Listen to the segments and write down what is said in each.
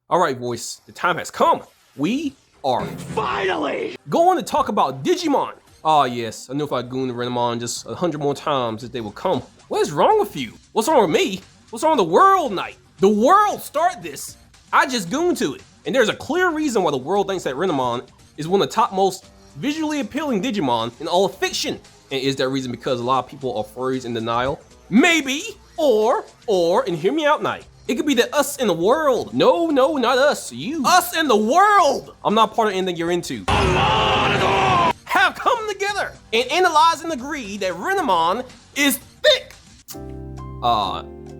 Alright, voice, the time has come. We are Finally going to talk about Digimon. Ah, yes, I knew if I gooned Renamon just 100 more times that they will come. What is wrong with you? What's wrong with me? What's wrong with the world, Knight? The world started this. I just gooned to it. And there's a clear reason why the world thinks that Renamon is one of the top most visually appealing Digimon in all of fiction. And is that reason because a lot of people are furries in denial? Maybe, or, and hear me out, Knight. It could be that us in the world. No, not us, you. Us in the world. I'm not part of anything you're into. Have come together and analyze and agree that Renamon is thick.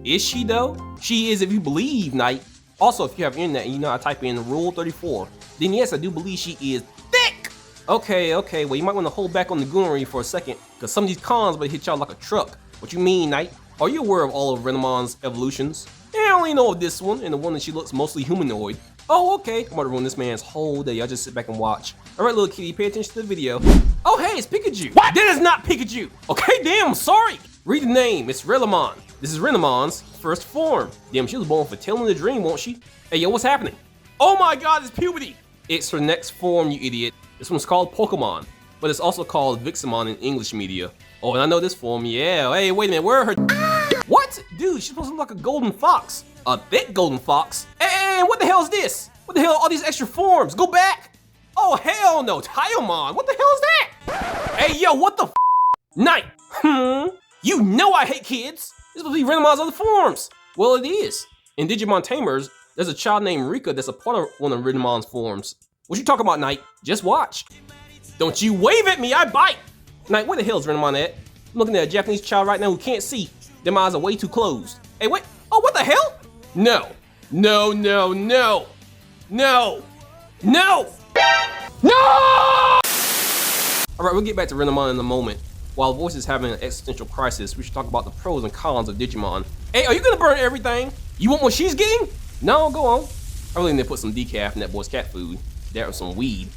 Is she though? She is if you believe, Knight. Also, if you have internet and you know how to type in Rule 34, then yes, I do believe she is thick. Okay, well you might want to hold back on the goonery for a second, because some of these cons might hit y'all like a truck. What you mean, Knight? Are you aware of all of Renamon's evolutions? I only know of this one, and the one that she looks mostly humanoid. Oh, okay. I'm about to ruin this man's whole day. I'll just sit back and watch. Alright, little kitty, pay attention to the video. Oh, hey, it's Pikachu. What? That is not Pikachu. Okay, damn, I'm sorry. Read the name. It's Renamon. This is Renamon's first form. Damn, she was born for telling the dream, won't she? Hey, yo, what's happening? Oh my god, it's puberty. It's her next form, you idiot. This one's called Pokemon, but it's also called Vixamon in English media. Oh, and I know this form, yeah. Hey, wait a minute, where are her? What? Dude, she's supposed to look like a golden fox. A thick golden fox? Hey, what the hell is this? What the hell are all these extra forms? Go back! Oh, hell no, Tyomon, what the hell is that? Hey, yo, what the f? Knight, you know I hate kids. This is supposed to be Renamon's other forms. Well, it is. In Digimon Tamers, there's a child named Rika that's a part of one of Renamon's forms. What you talking about, Knight? Just watch. Don't you wave at me, I bite! Knight, where the hell is Renamon at? I'm looking at a Japanese child right now who can't see. Their eyes are way too closed. Hey, wait, oh, what the hell? No. Alright, we'll get back to Renamon in a moment. While Voice is having an existential crisis, we should talk about the pros and cons of Digimon. Hey, are you gonna burn everything? You want what she's getting? No, go on. I really need to put some decaf in that boy's cat food. That was some weed.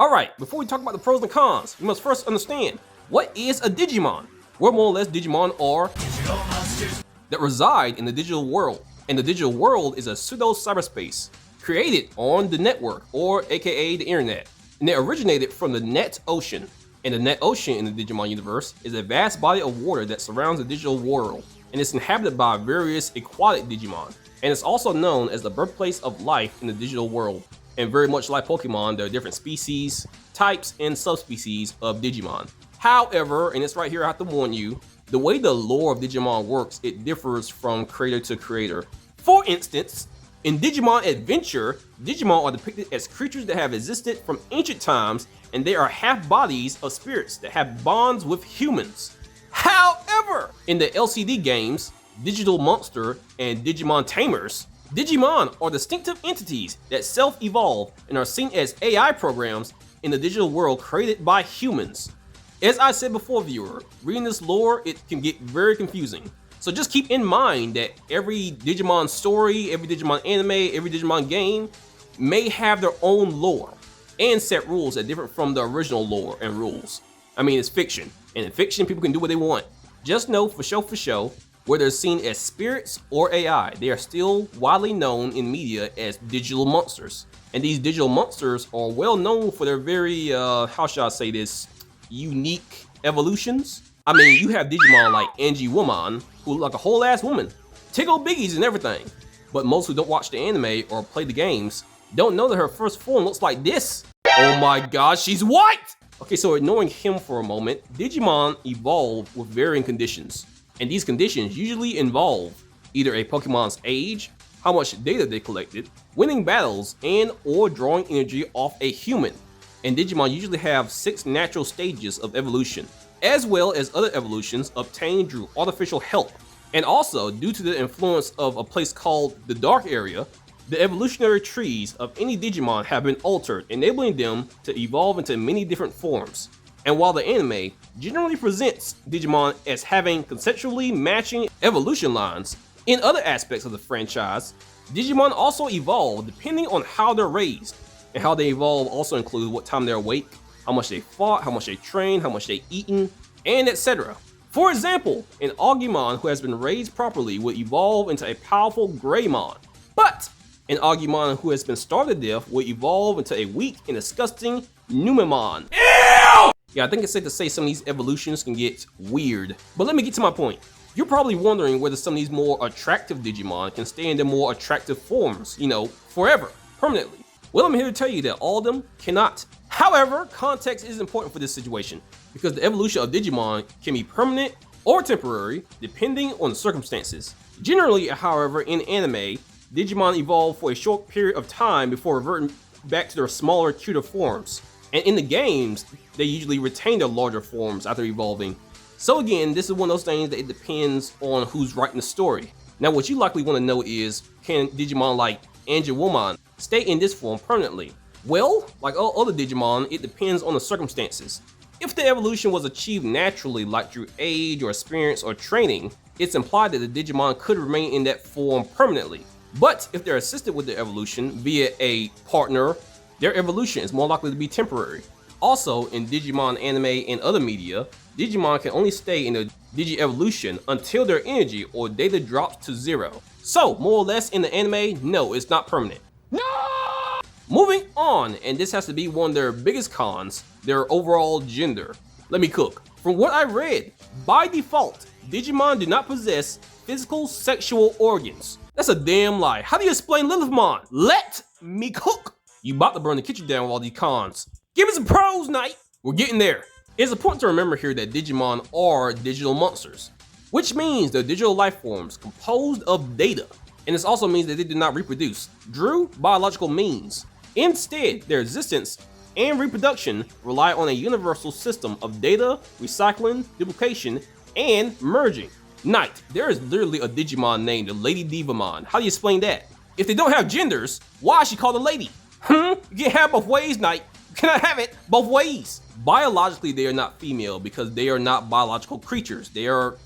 Alright, before we talk about the pros and cons, we must first understand, what is a Digimon? Well, more or less, Digimon are digital monsters that reside in the digital world. And the digital world is a pseudo cyberspace created on the network, or aka the internet. And they originated from the net ocean. And the net ocean in the Digimon universe is a vast body of water that surrounds the digital world. And it's inhabited by various aquatic Digimon. And it's also known as the birthplace of life in the digital world. And very much like Pokemon, there are different species, types, and subspecies of Digimon. However, and it's right here I have to warn you, the way the lore of Digimon works, it differs from creator to creator. For instance, in Digimon Adventure, Digimon are depicted as creatures that have existed from ancient times, and they are half bodies of spirits that have bonds with humans. However, in the LCD games, Digital Monster and Digimon Tamers, Digimon are distinctive entities that self-evolve and are seen as AI programs in the digital world created by humans. As I said before, viewer, reading this lore, it can get very confusing. So just keep in mind that every Digimon story, every Digimon anime, every Digimon game may have their own lore and set rules that differ from the original lore and rules. I mean, it's fiction, and in fiction, people can do what they want. Just know for show, whether they're seen as spirits or AI, they are still widely known in media as digital monsters. And these digital monsters are well known for their very, how shall I say this, unique evolutions. I mean, you have Digimon like Angie Woman, who look like a whole ass woman, tickle biggies and everything. But most who don't watch the anime or play the games don't know that her first form looks like this. Oh my god, she's white! Okay, so ignoring him for a moment, Digimon evolve with varying conditions. And these conditions usually involve either a Pokemon's age, how much data they collected, winning battles, and or drawing energy off a human. And Digimon usually have 6 natural stages of evolution, as well as other evolutions obtained through artificial help. And also, due to the influence of a place called the Dark Area, the evolutionary trees of any Digimon have been altered, enabling them to evolve into many different forms. And while the anime generally presents Digimon as having conceptually matching evolution lines, in other aspects of the franchise, Digimon also evolve depending on how they're raised. And how they evolve also include what time they're awake, how much they fought, how much they trained, how much they eaten, and etc. For example, an Agumon who has been raised properly will evolve into a powerful Greymon. But An Agumon who has been starved to death will evolve into a weak and disgusting Numemon. Ew! Yeah, I think it's safe to say some of these evolutions can get weird. But let me get to my point. You're probably wondering whether some of these more attractive Digimon can stay in their more attractive forms, forever, permanently. Well, I'm here to tell you that all of them cannot. However, context is important for this situation, because the evolution of Digimon can be permanent or temporary, depending on the circumstances. Generally, however, in anime, Digimon evolve for a short period of time before reverting back to their smaller, cuter forms. And in the games, they usually retain their larger forms after evolving. So again, this is one of those things that it depends on who's writing the story. Now, what you likely want to know is, can Digimon like Angewomon stay in this form permanently? Well, like all other Digimon, it depends on the circumstances. If the evolution was achieved naturally, like through age or experience or training, it's implied that the Digimon could remain in that form permanently. But if they're assisted with their evolution via a partner, their evolution is more likely to be temporary. Also, in Digimon anime and other media, Digimon can only stay in the Digi-evolution until their energy or data drops to 0. So, more or less in the anime, no, it's not permanent. No! Moving on, and this has to be one of their biggest cons, their overall gender. Let me cook. From what I read, by default, Digimon do not possess physical sexual organs. That's a damn lie. How do you explain Lilithmon? Let me cook. You about to burn the kitchen down with all these cons. Give me some pros, Knight. We're getting there. It's important to remember here that Digimon are digital monsters, which means they're digital life forms composed of data. And this also means that they do not reproduce through biological means. Instead, their existence and reproduction rely on a universal system of data, recycling, duplication, and merging. Knight, there is literally a Digimon named Lady Divamon. How do you explain that? If they don't have genders, why is she called a lady? You can't have both ways, Knight. You cannot have it both ways. Biologically, they are not female because they are not biological creatures. They are,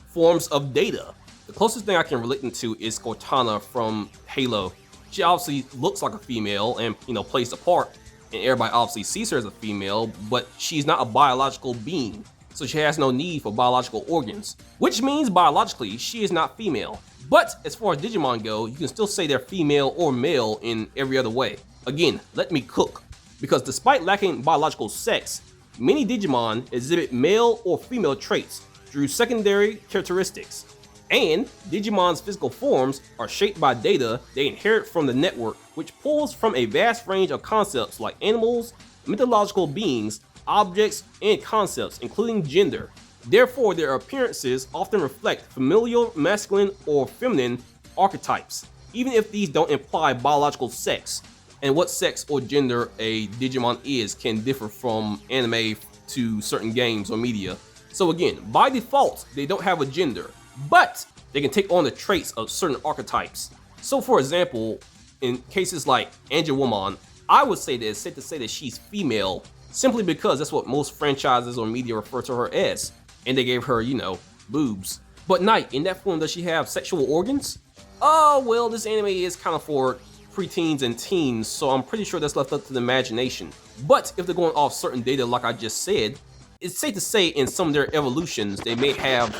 forms of data. The closest thing I can relate them to is Cortana from Halo. She obviously looks like a female and, plays the part, and everybody obviously sees her as a female, but she's not a biological being. So she has no need for biological organs, which means biologically she is not female. But as far as Digimon go, you can still say they're female or male in every other way. Again, let me cook. Because despite lacking biological sex, many Digimon exhibit male or female traits through secondary characteristics. And Digimon's physical forms are shaped by data they inherit from the network, which pulls from a vast range of concepts like animals, mythological beings, objects, and concepts, including gender. Therefore, their appearances often reflect familial, masculine, or feminine archetypes, even if these don't imply biological sex. And what sex or gender a Digimon is can differ from anime to certain games or media. So again, by default, they don't have a gender, but they can take on the traits of certain archetypes. So for example, in cases like Angewomon, I would say that it's safe to say that she's female simply because that's what most franchises or media refer to her as. And they gave her, boobs. But Knight, in that form, does she have sexual organs? Oh, well, this anime is kind of for preteens and teens, so I'm pretty sure that's left up to the imagination. But if they're going off certain data like I just said, it's safe to say in some of their evolutions, they may have,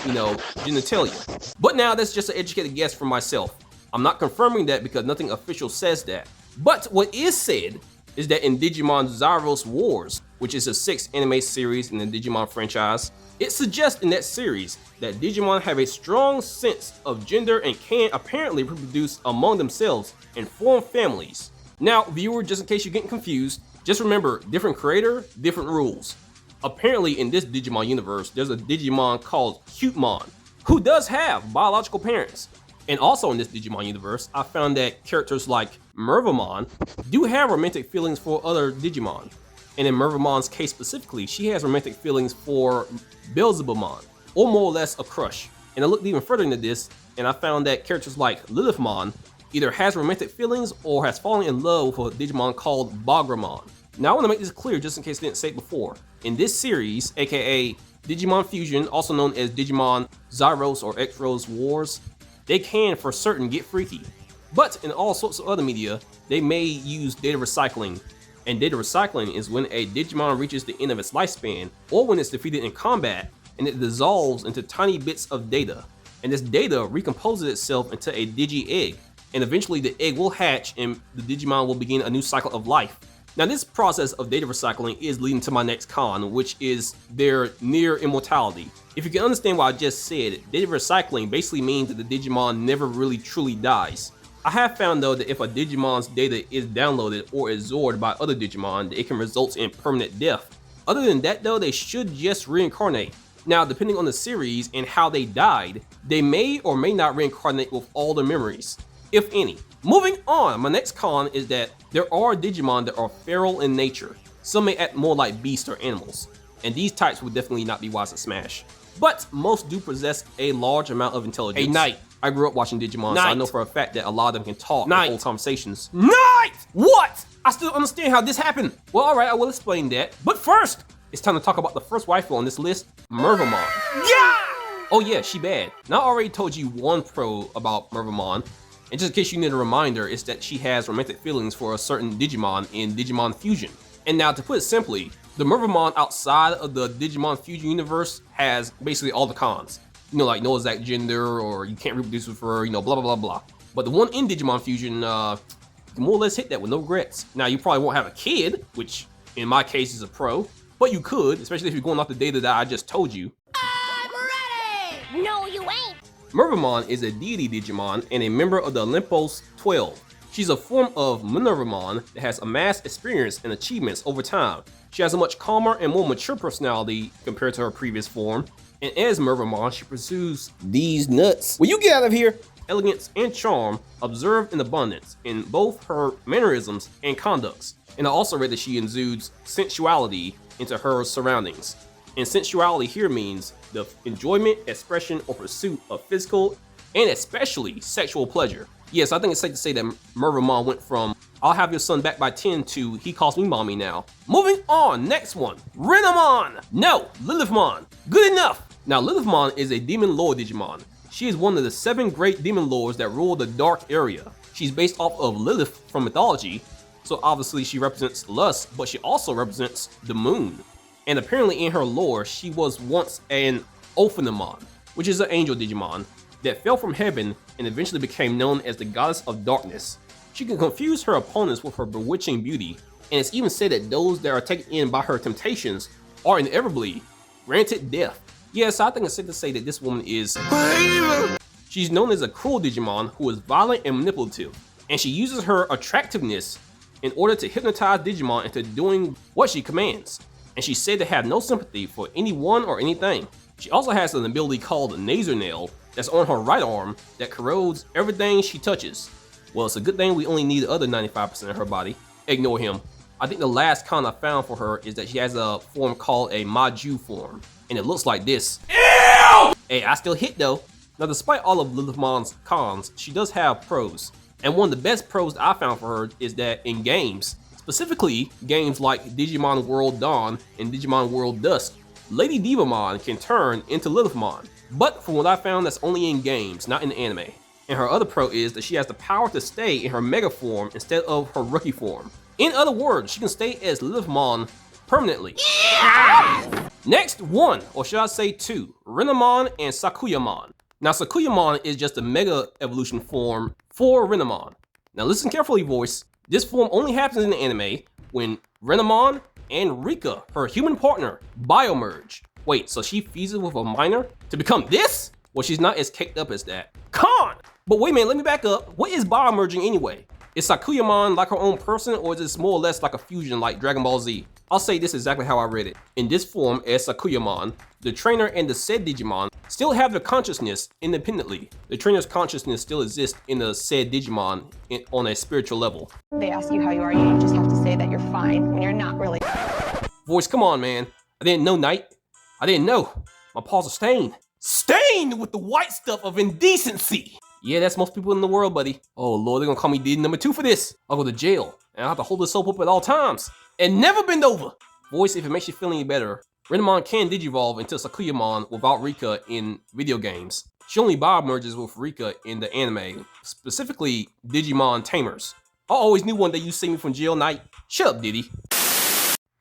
genitalia. But now that's just an educated guess from myself. I'm not confirming that because nothing official says that. But what is said is that in Digimon Zyros Wars, which is the 6th anime series in the Digimon franchise, it suggests in that series that Digimon have a strong sense of gender and can apparently reproduce among themselves and form families. Now, viewer, just in case you're getting confused, just remember, different creator, different rules. Apparently in this Digimon universe, there's a Digimon called Cutemon, who does have biological parents. And also in this Digimon universe, I found that characters like Mervmon do have romantic feelings for other Digimon. And in Mervmon's case specifically, she has romantic feelings for Beelzebubmon, or more or less a crush. And I looked even further into this, and I found that characters like Lilithmon either has romantic feelings or has fallen in love with a Digimon called Bagramon. Now I want to make this clear just in case I didn't say it before. In this series, aka Digimon Fusion, also known as Digimon Zyros or X-Rose Wars, they can for certain get freaky. But in all sorts of other media, they may use data recycling. And data recycling is when a Digimon reaches the end of its lifespan, or when it's defeated in combat, and it dissolves into tiny bits of data. And this data recomposes itself into a Digi-Egg. and eventually the egg will hatch and the Digimon will begin a new cycle of life. Now this process of data recycling is leading to my next con, which is their near immortality. If you can understand what I just said, data recycling basically means that the Digimon never really truly dies. I have found though that if a Digimon's data is downloaded or absorbed by other Digimon, it can result in permanent death. Other than that though, they should just reincarnate. Now depending on the series and how they died, they may or may not reincarnate with all their memories, if any. Moving on, my next con is that there are Digimon that are feral in nature. Some may act more like beasts or animals, and these types would definitely not be wise to smash. But most do possess a large amount of intelligence. Hey, Knight. I grew up watching Digimon, so I know for a fact that a lot of them can talk and hold conversations. Knight! What? I still don't understand how this happened. Well, alright, I will explain that. But first, it's time to talk about the first waifu on this list, Mervmon. Yeah! Oh yeah, she bad. Now I already told you one pro about Mervmon, and just in case you need a reminder, it's that she has romantic feelings for a certain Digimon in Digimon Fusion. And now to put it simply, the Mervmon outside of the Digimon Fusion universe has basically all the cons. You know, like no exact gender, or you can't reproduce with her, you know, blah, blah, blah, blah. But the one in Digimon Fusion, you can more or less hit that with no regrets. Now, you probably won't have a kid, which in my case is a pro, but you could, especially if you're going off the data that I just told you. I'm ready! No, you ain't! Mervmon is a deity Digimon and a member of the Olympus 12. She's a form of Mervmon that has amassed experience and achievements over time. She has a much calmer and more mature personality compared to her previous form, and as Mervmon, she pursues these nuts. Will you get out of here? Elegance and charm observed in abundance in both her mannerisms and conducts. And I also read that she exudes sensuality into her surroundings. And sensuality here means the enjoyment, expression, or pursuit of physical and especially sexual pleasure. Yes, I think it's safe to say that Mervmon went from I'll have your son back by 10 to he calls me mommy now. Moving on, next one, Renamon. No, Lilithmon. Good enough. Now Lilithmon is a demon lord Digimon. She is one of the 7 great demon lords that rule the dark area. She's based off of Lilith from mythology, so obviously she represents lust, but she also represents the moon. And apparently in her lore, she was once an Ophanamon, which is an angel Digimon, that fell from heaven and eventually became known as the goddess of darkness. She can confuse her opponents with her bewitching beauty, and it's even said that those that are taken in by her temptations are inevitably granted death. Yes, I think it's safe to say that this woman is She's known as a cruel Digimon who is violent and manipulative, and she uses her attractiveness in order to hypnotize Digimon into doing what she commands. And she's said to have no sympathy for anyone or anything. She also has an ability called Laser Nail that's on her right arm that corrodes everything she touches. Well, it's a good thing we only need the other 95% of her body. Ignore him. I think the last con I found for her is that she has a form called a Maju form, and it looks like this. Ew! Hey, I still hit though. Now, despite all of Lilithmon's cons, she does have pros. And one of the best pros that I found for her is that in games, specifically games like Digimon World Dawn and Digimon World Dusk, Lady Divamon can turn into Lilithmon. But from what I found, that's only in games, not in the anime. And her other pro is that she has the power to stay in her Mega form instead of her Rookie form. In other words, she can stay as Lilithmon permanently. Yes! Next one, or should I say 2, Renamon and Sakuyamon. Now Sakuyamon is just a Mega evolution form for Renamon. Now listen carefully, voice. This form only happens in the anime when Renamon and Rika, her human partner, biomerge. Wait, so she fuses with a minor to become this? Well, she's not as caked up as that. Con! But wait a minute, let me back up. What is biomerging anyway? Is Sakuyamon like her own person, or is this more or less like a fusion like Dragon Ball Z? I'll say this exactly how I read it. In this form, as Sakuyamon, the trainer and the said Digimon still have their consciousness independently. The trainer's consciousness still exists in the said Digimon on a spiritual level. They ask you how you are, you just have to say that you're fine when you're not really. Voice, come on, man. I didn't know, Knight. I didn't know. My paws are stained. Stained with the white stuff of indecency. Yeah, that's most people in the world, buddy. Oh Lord, they're gonna call me D number 2 for this. I'll go to jail, and I'll have to hold this soap up at all times. And never bend over. Voice, if it makes you feel any better, Renamon can digivolve into Sakuyamon without Rika in video games. She only biomerges with Rika in the anime, specifically Digimon Tamers. I always knew one day you'd see me from jail, Knight. Shut up, Diddy.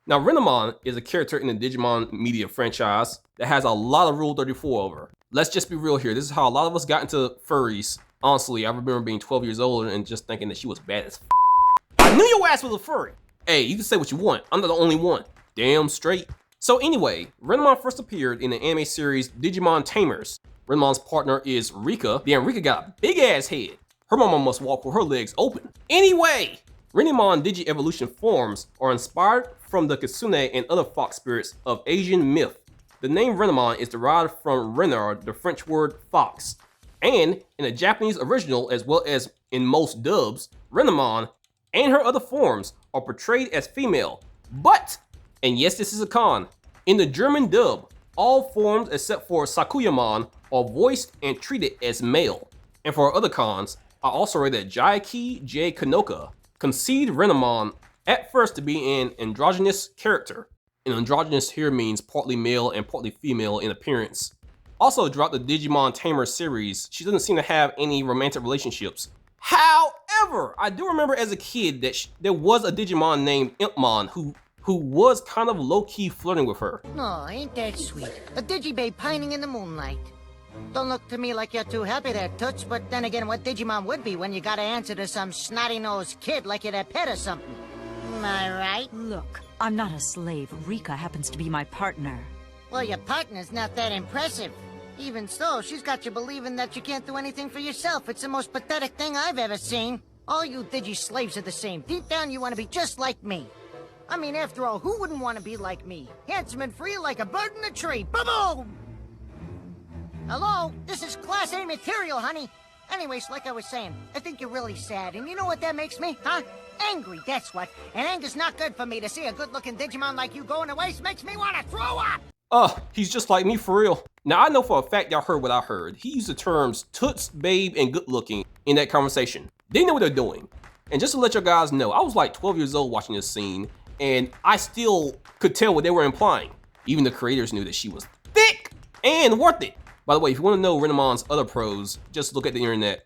Now, Renamon is a character in the Digimon media franchise that has a lot of Rule 34 over. Let's just be real here. This is how a lot of us got into furries Honestly, I remember being 12 years old and just thinking that she was bad as f. I knew your ass was a furry. Hey, you can say what you want. I'm not the only one. Damn straight. So anyway, Renamon first appeared in the anime series Digimon Tamers. Renamon's partner is Rika. Damn, Rika got a big ass head. Her mama must walk with her legs open. Anyway, Renamon Digi-Evolution forms are inspired from the Kitsune and other fox spirits of Asian myth. The name Renamon is derived from renard, the French word fox. And in the Japanese original, as well as in most dubs, Renamon and her other forms are portrayed as female. But, and yes, this is a con, in the German dub, all forms except for Sakuyamon are voiced and treated as male. And for other cons, I also read that Jaiki J. Kanoka conceived Renamon at first to be an androgynous character. And androgynous here means partly male and partly female in appearance. Also, throughout the Digimon Tamer series, she doesn't seem to have any romantic relationships. However, I do remember as a kid that there was a Digimon named Impmon who was kind of low-key flirting with her. Oh, ain't that sweet? A Digibabe pining in the moonlight. Don't look to me like you're too happy there, Toots, but then again, what Digimon would be when you gotta answer to some snotty-nosed kid like you're their pet or something? Am I right? Look, I'm not a slave. Rika happens to be my partner. Well, your partner's not that impressive. Even so, she's got you believing that you can't do anything for yourself. It's the most pathetic thing I've ever seen. All you Digi-slaves are the same. Deep down, you want to be just like me. I mean, after all, who wouldn't want to be like me? Handsome and free like a bird in a tree. Ba-boom! Hello? This is Class A material, honey. Anyways, like I was saying, I think you're really sad. And you know what that makes me, huh? Angry, that's what. And anger's not good for me. To see a good-looking Digimon like you going to waste makes me want to throw up! He's just like me for real. Now, I know for a fact y'all heard what I heard. He used the terms toots, babe, and good-looking in that conversation. They know what they're doing. And just to let you guys know, I was like 12 years old watching this scene, and I still could tell what they were implying. Even the creators knew that she was thick and worth it. By the way, if you want to know Renamon's other pros, just look at the internet.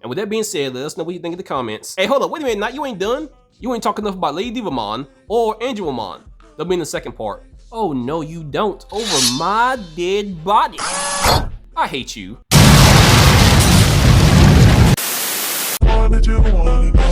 And with that being said, let us know what you think in the comments. Hey, hold up, wait a minute, now you ain't done? You ain't talking enough about Lady Divamon or Angelmon. They'll be in the second part. Oh no, you don't. Over my dead body. I hate you. What did you want to know?